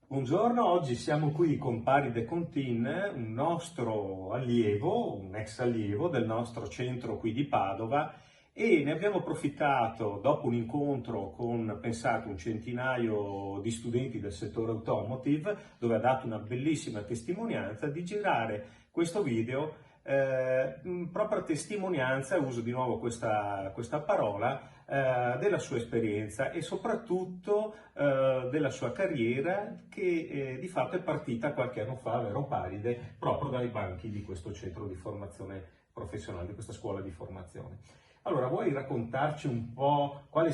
Buongiorno, oggi siamo qui con Pari De Contin, un nostro allievo, un ex allievo del nostro centro qui di Padova, e ne abbiamo approfittato dopo un incontro con, pensate, un centinaio di studenti del settore automotive, dove ha dato una bellissima testimonianza, di girare questo video proprio a testimonianza, uso di nuovo questa parola, della sua esperienza e soprattutto della sua carriera che di fatto è partita qualche anno fa, vero Paride, proprio dai banchi di questo centro di formazione professionale, di questa scuola di formazione. Allora, vuoi raccontarci un po' quali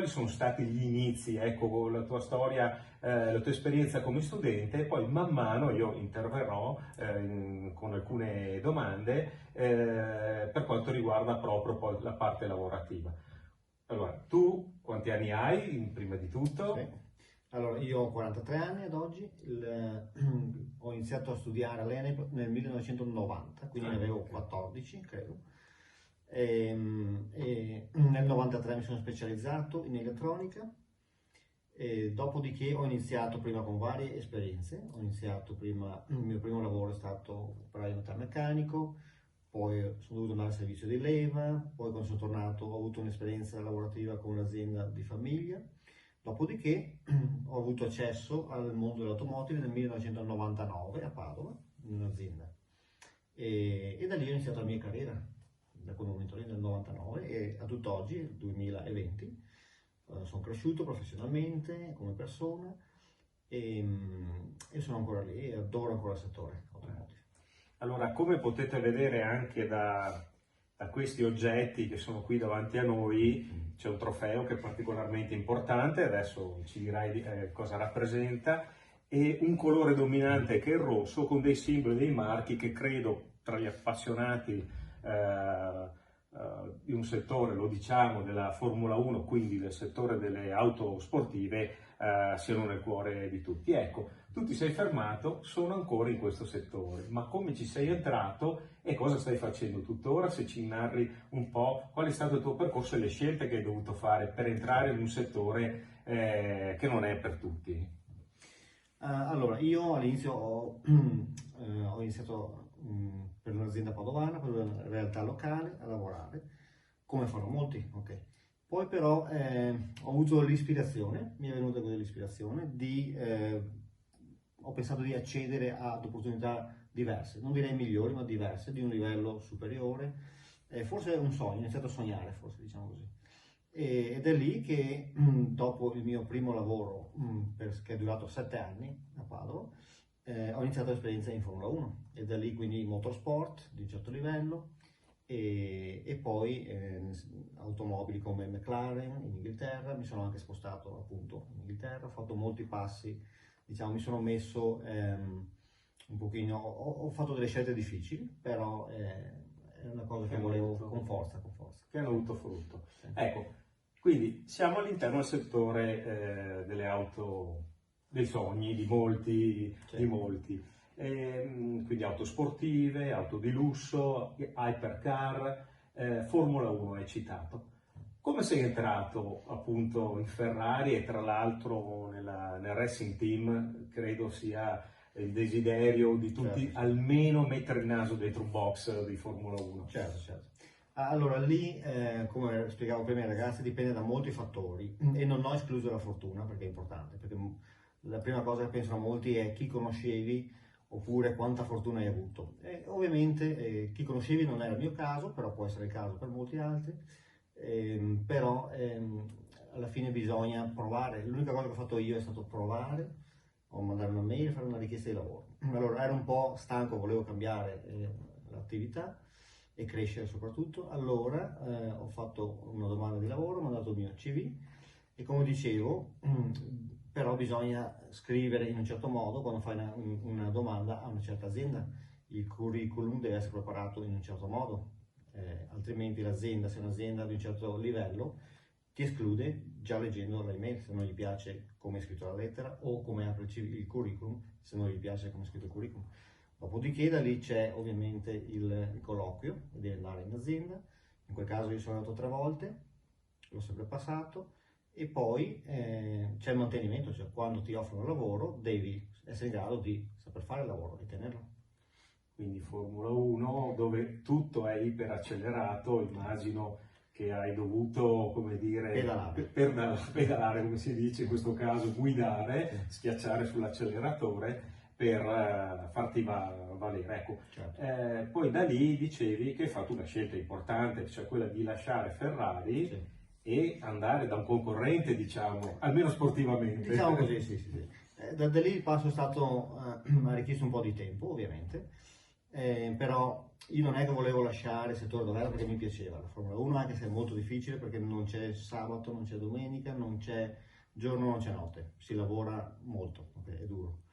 sono stati gli inizi, ecco, con la tua storia, la tua esperienza come studente, e poi man mano io interverrò con alcune domande per quanto riguarda proprio poi la parte lavorativa. Allora, tu quanti anni hai, prima di tutto? Sì. Allora, io ho 43 anni ad oggi, ho iniziato a studiare all'ENEP nel 1990, quindi ne avevo Ok. 14, credo. E nel 93 mi sono specializzato in elettronica e dopodiché ho iniziato prima con varie esperienze. Ho iniziato prima, il mio primo lavoro è stato operaio metalmeccanico, poi sono dovuto andare al servizio di leva, poi quando sono tornato ho avuto un'esperienza lavorativa con un'azienda di famiglia. Dopodiché ho avuto accesso al mondo dell'automotive nel 1999 a Padova, in un'azienda. E da lì ho iniziato la mia carriera, da quel momento lì nel 99 e a tutt'oggi, il 2020, sono cresciuto professionalmente come persona e sono ancora lì e adoro ancora il settore automotive. Allora, come potete vedere anche da questi oggetti che sono qui davanti a noi, c'è un trofeo che è particolarmente importante, adesso ci dirai cosa rappresenta, e un colore dominante che è il rosso, con dei simboli, dei marchi che credo tra gli appassionati di un settore, lo diciamo, della Formula 1, quindi del settore delle auto sportive, siano nel cuore di tutti. Ecco, tu ti sei fermato, sono ancora in questo settore, ma come ci sei entrato e cosa stai facendo tuttora? Se ci narri un po' qual è stato il tuo percorso e le scelte che hai dovuto fare per entrare in un settore che non è per tutti. Allora, io all'inizio ho iniziato per un'azienda padovana, per una realtà locale, a lavorare, come fanno molti, ok. Poi però ho avuto l'ispirazione, mi è venuta così l'ispirazione ho pensato di accedere ad opportunità diverse, non direi migliori, ma diverse, di un livello superiore. Forse è un sogno, ho iniziato a sognare, forse diciamo così. Ed è lì che dopo il mio primo lavoro, che è durato 7 anni a Padova, ho iniziato l'esperienza in Formula 1 e da lì quindi motorsport di un certo livello e poi automobili come McLaren in Inghilterra, mi sono anche spostato appunto in Inghilterra, ho fatto molti passi, diciamo mi sono messo un pochino, ho fatto delle scelte difficili, però è una cosa che volevo con forza. Che hanno avuto frutto. Sì. Ecco, quindi siamo all'interno del settore delle auto, dei sogni di molti, Sì. di molti. Quindi auto sportive, auto di lusso, hypercar, Formula 1 hai citato. Come sei entrato appunto in Ferrari e tra l'altro nel racing team? Credo sia il desiderio di tutti Certo, sì. almeno mettere il naso dentro un box di Formula 1. Certo, certo. Allora lì, come spiegavo prima ai ragazzi, dipende da molti fattori e non ho escluso la fortuna perché è importante, perché la prima cosa che pensano molti è chi conoscevi oppure quanta fortuna hai avuto. E ovviamente chi conoscevi non era il mio caso, però può essere il caso per molti altri, però alla fine bisogna provare. L'unica cosa che ho fatto io è stato provare, o mandare una mail, fare una richiesta di lavoro. Allora ero un po' stanco, volevo cambiare l'attività e crescere soprattutto. Allora ho fatto una domanda di lavoro, ho mandato il mio CV e come dicevo, però bisogna scrivere in un certo modo quando fai una domanda a una certa azienda. Il curriculum deve essere preparato in un certo modo, altrimenti l'azienda, se è un'azienda di un certo livello, ti esclude già leggendo l'email se non gli piace come è scritto la lettera o come apre il curriculum se non gli piace come è scritto il curriculum. Dopodiché da lì c'è ovviamente il colloquio, devi andare in azienda, in quel caso io sono andato 3 volte, l'ho sempre passato E poi c'è il mantenimento, cioè quando ti offrono il lavoro devi essere in grado di saper fare il lavoro e tenerlo. Quindi Formula 1 dove tutto è iperaccelerato, immagino che hai dovuto, come dire, pedalare, come si dice in questo caso, guidare, schiacciare sull'acceleratore per farti valere. Ecco. Certo. Poi da lì dicevi che hai fatto una scelta importante, cioè quella di lasciare Ferrari e andare da un concorrente, diciamo, almeno sportivamente. Diciamo così, sì. Da lì il passo è stato, ha richiesto un po' di tempo, ovviamente, però io non è che volevo lasciare il settore dove era perché mi piaceva la Formula 1, anche se è molto difficile perché non c'è sabato, non c'è domenica, non c'è giorno, non c'è notte, si lavora molto, okay, è duro.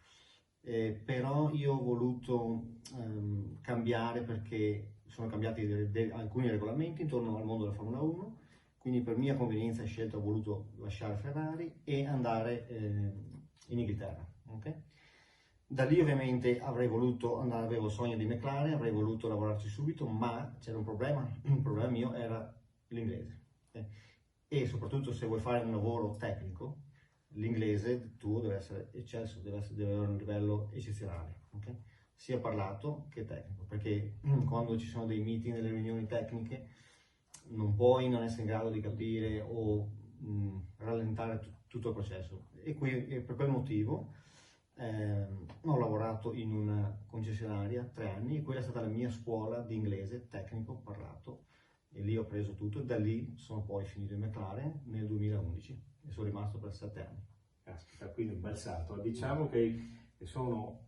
Però io ho voluto cambiare perché sono cambiati alcuni regolamenti intorno al mondo della Formula 1, quindi per mia convenienza ho voluto lasciare Ferrari e andare in Inghilterra. Okay? Da lì ovviamente avevo il sogno di McLaren, avrei voluto lavorarci subito, ma c'era un problema mio era l'inglese. Okay? E soprattutto se vuoi fare un lavoro tecnico, l'inglese tuo deve essere eccelso, deve avere un livello eccezionale, okay? Sia parlato che tecnico, perché quando ci sono dei meeting, delle riunioni tecniche, non puoi non essere in grado di capire o rallentare tutto il processo. E per quel motivo ho lavorato in una concessionaria 3 anni e quella è stata la mia scuola di inglese tecnico parlato e lì ho preso tutto e da lì sono poi finito in McLaren nel 2011 e sono rimasto per 7 anni. Caspita, quindi un bel salto. Diciamo che sono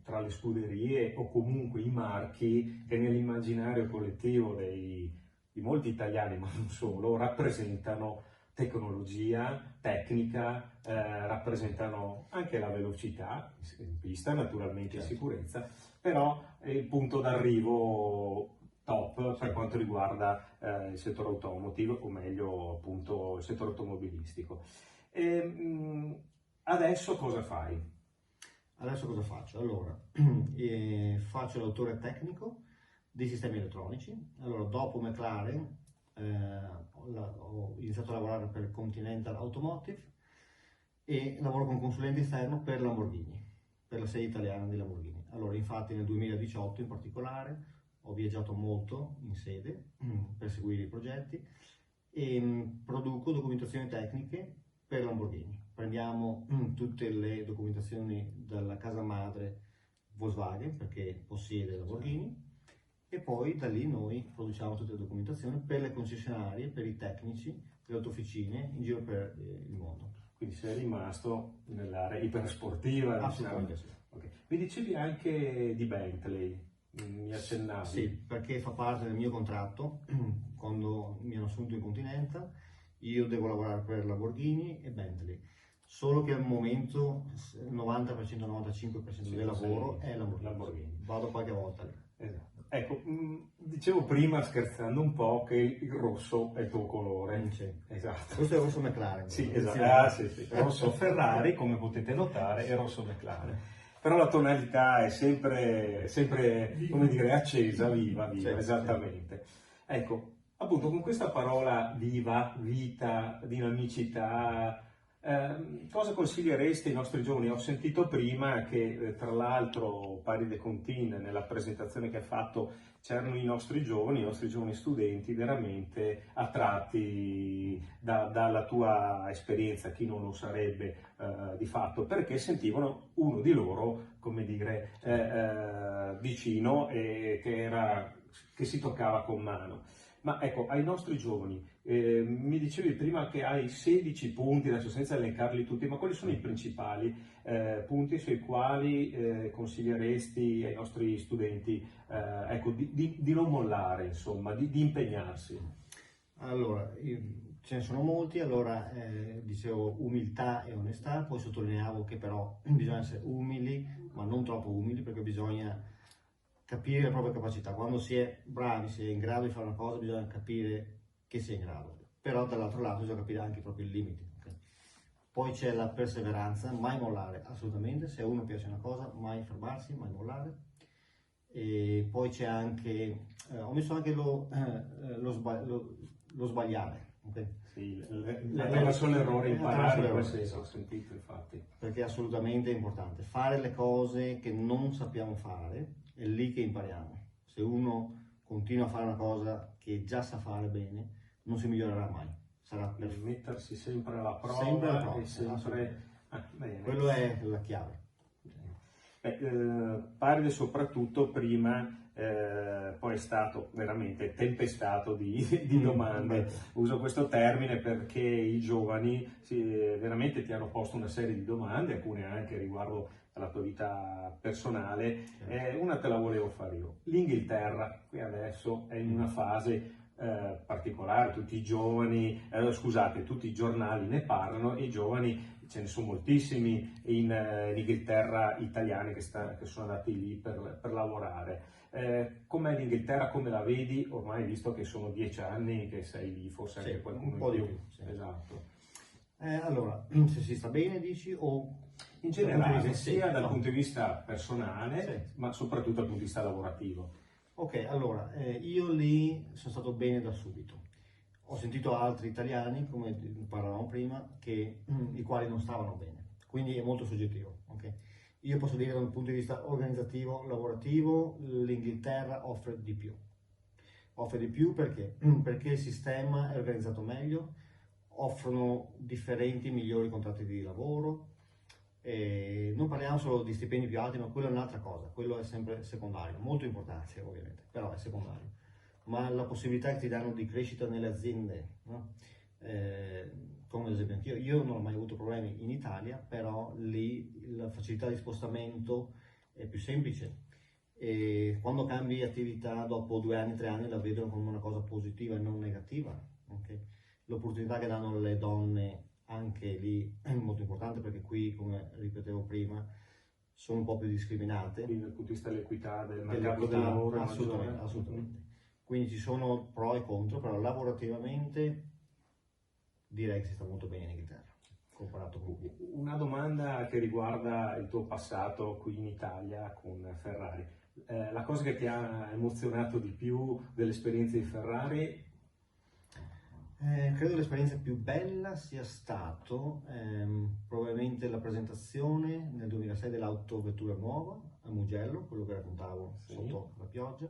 tra le scuderie o comunque i marchi che nell'immaginario collettivo di molti italiani, ma non solo, rappresentano tecnologia, tecnica, rappresentano anche la velocità in pista, naturalmente in sicurezza, però è il punto d'arrivo top per quanto riguarda il settore automotive, o meglio appunto il settore automobilistico. Adesso cosa fai? Adesso cosa faccio? Allora, faccio l'autore tecnico dei sistemi elettronici. Allora, dopo McLaren ho iniziato a lavorare per Continental Automotive e lavoro come consulente esterno per Lamborghini, per la sede italiana di Lamborghini. Allora, infatti nel 2018 in particolare ho viaggiato molto in sede per seguire i progetti e produco documentazioni tecniche per Lamborghini. Prendiamo tutte le documentazioni dalla casa madre Volkswagen perché possiede Lamborghini e poi da lì noi produciamo tutte le documentazioni per le concessionarie, per i tecnici, le autofficine in giro per il mondo. Quindi sei rimasto nell'area ipersportiva, assolutamente diciamo. Okay. Mi dicevi anche di Bentley, mi accennavi. Sì, perché fa parte del mio contratto quando mi hanno assunto in Continental, io devo lavorare per Lamborghini e Bentley. Solo che al momento il 90%, 95% del lavoro è Lamborghini. Vado qualche volta lì. Esatto. Ecco, dicevo prima scherzando un po' che il rosso è il tuo colore. Sì. Esatto. Questo è il rosso McLaren. Sì, esatto. Sì. Rosso Ferrari, come potete notare, è rosso McLaren. Però la tonalità è sempre come dire, accesa, viva, esattamente. Ecco, appunto con questa parola viva, vita, dinamicità, cosa consiglieresti ai nostri giovani? Ho sentito prima che tra l'altro Paris de Contin nella presentazione che ha fatto c'erano i nostri giovani studenti veramente attratti dalla tua esperienza, chi non lo sarebbe di fatto, perché sentivano uno di loro, come dire, vicino e che si toccava con mano. Ma ecco, ai nostri giovani, mi dicevi prima che hai 16 punti, adesso senza elencarli tutti, ma quali sono i principali punti sui quali consiglieresti ai nostri studenti ecco, di non mollare, insomma, di impegnarsi? Allora, ce ne sono molti, allora dicevo umiltà e onestà, poi sottolineavo che però bisogna essere umili, ma non troppo umili, perché bisogna capire le proprie capacità. Quando si è bravi, si è in grado di fare una cosa, bisogna capire che si è in grado, però dall'altro lato bisogna capire anche i propri limiti. Okay? Poi c'è la perseveranza, mai mollare, assolutamente, se a uno piace una cosa, mai fermarsi, mai mollare. E poi c'è anche, ho messo anche lo sbagliare, Okay? Sì, attraverso l'errore imparare, in quel senso, ho sentito infatti. Perché è assolutamente importante. Fare le cose che non sappiamo fare, è lì che impariamo. Se uno continua a fare una cosa che già sa fare bene, non si migliorerà mai. Sarà perfetto. Mettersi sempre alla prova, sempre alla prova e sempre... bene. Quello è la chiave. Paride soprattutto prima, poi è stato veramente tempestato di domande. Uso questo termine perché i giovani veramente ti hanno posto una serie di domande, alcune anche riguardo alla tua vita personale. Una te la volevo fare io. L'Inghilterra qui adesso è in una fase particolare, tutti i giovani, tutti i giornali ne parlano, e i giovani, ce ne sono moltissimi in Inghilterra, italiani che sono andati lì per lavorare. Com'è l'Inghilterra, come la vedi? Ormai, visto che sono 10 anni che sei lì, forse anche qualcuno un po' in di più. Sì. Esatto. Allora, se si sta bene, dici, o in generale, sia dal punto di vista personale, ma soprattutto dal punto di vista lavorativo. Ok, allora, io lì sono stato bene da subito. Ho sentito altri italiani, come parlavamo prima, i quali non stavano bene, quindi è molto soggettivo. Okay? Io posso dire da un punto di vista organizzativo, lavorativo, l'Inghilterra offre di più. Offre di più perché? Perché il sistema è organizzato meglio, offrono differenti, migliori contratti di lavoro. Non parliamo solo di stipendi più alti, ma quello è un'altra cosa, quello è sempre secondario, molto importante ovviamente, però è secondario. Ma la possibilità che ti danno di crescita nelle aziende, no? Come ad esempio anch'io, io non ho mai avuto problemi in Italia, però lì la facilità di spostamento è più semplice, e quando cambi attività dopo 2 anni, 3 anni, la vedono come una cosa positiva e non negativa. Okay? L'opportunità che danno le donne anche lì è molto importante, perché qui, come ripetevo prima, sono un po' più discriminate. Quindi dal punto di vista dell'equità del mercato del lavoro, assolutamente. Quindi ci sono pro e contro, però lavorativamente direi che si sta molto bene in Inghilterra, comparato con qui. Una domanda che riguarda il tuo passato qui in Italia con Ferrari. La cosa che ti ha emozionato di più dell'esperienza di Ferrari? Credo l'esperienza più bella sia stato probabilmente la presentazione nel 2006 dell'autovettura nuova a Mugello, quello che raccontavo sotto la pioggia,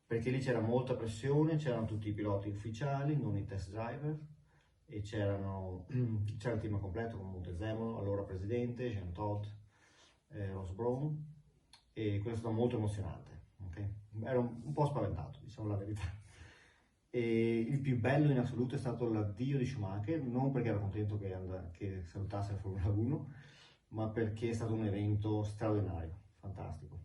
perché lì c'era molta pressione, c'erano tutti i piloti ufficiali, non i test driver, e c'era il team completo con Montezemolo, allora presidente, Jean Todt, Ross Brown, e quello è stato molto emozionante. Okay? Ero un po' spaventato, diciamo la verità. E il più bello in assoluto è stato l'addio di Schumacher, non perché ero contento che salutasse la Formula 1, ma perché è stato un evento straordinario, fantastico,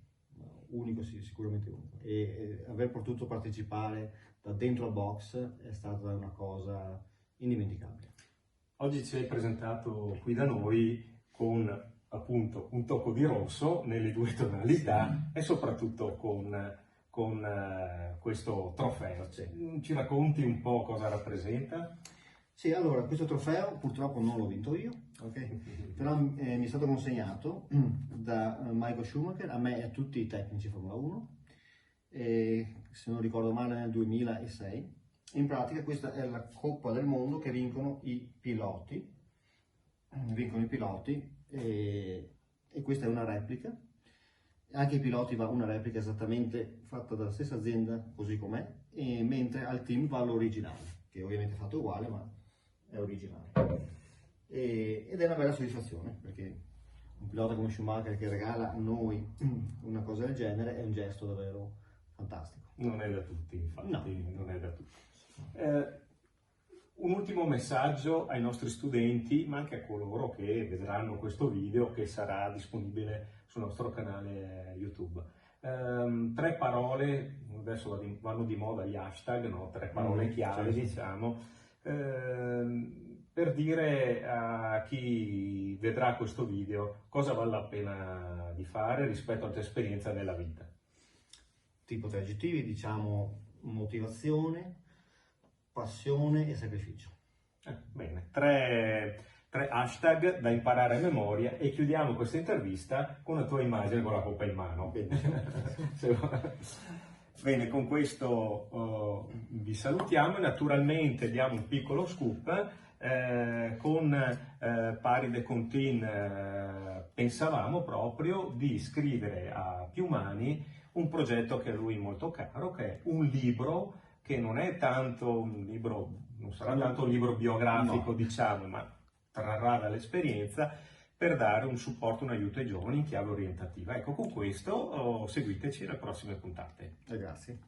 unico, sì, sicuramente unico. E aver potuto partecipare da dentro al box è stata una cosa indimenticabile. Oggi ci hai presentato qui da noi con appunto un tocco di rosso nelle 2 tonalità, e soprattutto con questo trofeo. Ci racconti un po' cosa rappresenta? Sì, allora, questo trofeo purtroppo non l'ho vinto io, okay? Però mi è stato consegnato da Michael Schumacher, a me e a tutti i tecnici Formula 1, se non ricordo male nel 2006. In pratica questa è la Coppa del Mondo che vincono i piloti, e questa è una replica. Anche ai piloti va una replica esattamente fatta dalla stessa azienda, così com'è, mentre al team va l'originale, che ovviamente è fatto uguale, ma è originale. Ed è una bella soddisfazione, perché un pilota come Schumacher che regala a noi una cosa del genere è un gesto davvero fantastico. Non è da tutti, infatti, no. Non è da tutti. Un ultimo messaggio ai nostri studenti, ma anche a coloro che vedranno questo video, che sarà disponibile sul nostro canale YouTube. 3 parole, adesso vanno di moda gli hashtag, no? 3 parole chiave, diciamo, per dire a chi vedrà questo video cosa vale la pena di fare rispetto alla tua esperienza nella vita. Tipo 3 aggettivi, diciamo motivazione, passione e sacrificio. Bene, 3 hashtag da imparare a memoria, e chiudiamo questa intervista con la tua immagine con la coppa in mano. Bene, con questo vi salutiamo e naturalmente diamo un piccolo scoop. Con Pari de Contin pensavamo proprio di scrivere a più mani un progetto che a lui è molto caro, che è un libro che non è tanto un libro, non sarà tanto un libro biografico, No. diciamo, ma trarrà dall'esperienza per dare un supporto, un aiuto ai giovani in chiave orientativa. Ecco, con questo seguiteci alle prossime puntate. Grazie.